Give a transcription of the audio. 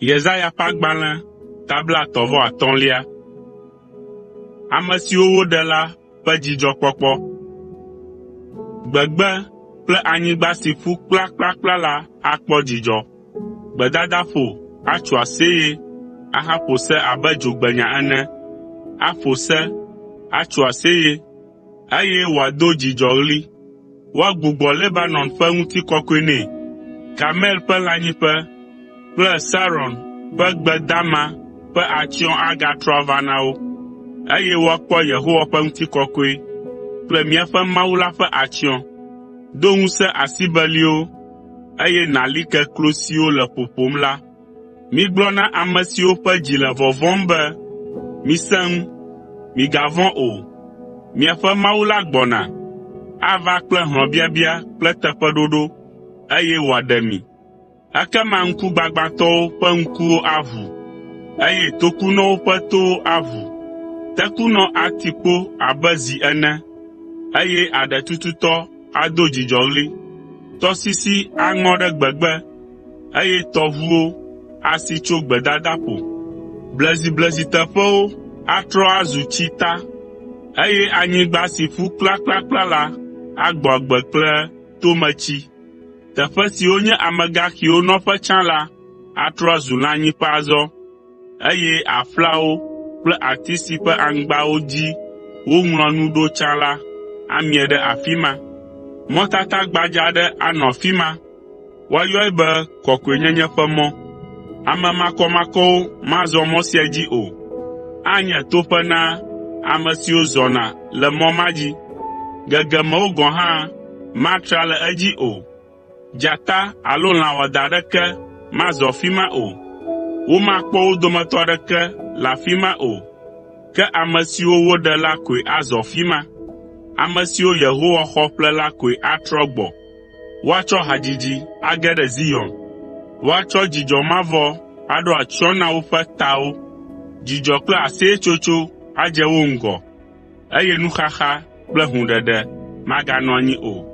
Yesaya ƒe agbalẽ tabla 35. Ame siwo woɖe la ƒe dzidzɔkpɔkpɔ. Gbegbe kple anyigba si ƒu kplakplakpla la akpɔ dzidzɔ. Gbedadaƒo atso aseye, ahaƒo se abe dzogbenya ene. Aƒo se, atso aseye, eye wòado dzidzɔɣli. Woagbugbɔ Lebanon ƒe ŋutikɔkɔe nɛ, Karmel ƒe lãnyiƒe kple Saron ƒe gbe dama ƒe atsyɔ̃ agatrɔ ava na wo, eye woakpɔ Yehowa ƒe ŋutikɔkɔe kple míaƒe Mawu la ƒe atsyɔ̃. Do ŋusẽ asibeliwo, eye nàli ke klo siwo le ƒoƒom la. Migblɔ na ame siwo ƒe dzi le vɔvɔ̃m be, misẽ ŋu, migavɔ̃ o. Miaƒe Mawu la gbɔna, ava kple hlɔ̃biabia kple teƒeɖoɖo, eye wòaɖe mi. Ekema ŋkugbagbãtɔwo ƒe ŋkuwo aʋu, eye tokunɔwo ƒe towo aʋu. Tekunɔ ati kpo abe zi ene, eye aɖetututɔ ado dzidzɔɣli. Tɔsisi aŋɔ ɖe gbegbe, eye tɔʋuwo asi tso gbedadaƒo. Blezibleziteƒewo atrɔ azu tsita, eye anyigba si ƒu kplakplakpla la agbɔ agbe kple tometsi. Teƒe siwo nye amegaxiwo nɔƒe tsã la atrɔ azu lãnyiƒe azɔ, eye aƒlawo kple ati si ƒe aŋgbawo dzi woŋlɔ nu ɖo tsã la amie ɖe afi ma. Mɔtata gbadza aɖe anɔ afi ma, woayɔe be kɔkɔenyenye ƒe mɔ. Ame makɔmakɔwo mazɔ mɔ sia dzi o. Anye toƒe na ame siwo zɔna le mɔ ma dzi. Gegemewo gɔ̃ hã matra le edzi o. Dzata alo lã wɔadã aɖeke mazɔ afi ma o. Womakpɔ wo dometɔ aɖeke le afi ma o. Ke ame siwo woɖe la koe azɔ afi ma. Ame siwo Yehowa xɔ ƒle la koe atrɔ gbɔ. Woatsɔ hadzidzi age ɖe Zion. Woatsɔ dzidzɔ mavɔ aɖo atsyɔ̃ na woƒe tawo. Dzidzɔ kple aseyetsotso adze wo ŋgɔ, eye nuxaxa kple hũɖeɖe maganɔ anyi o.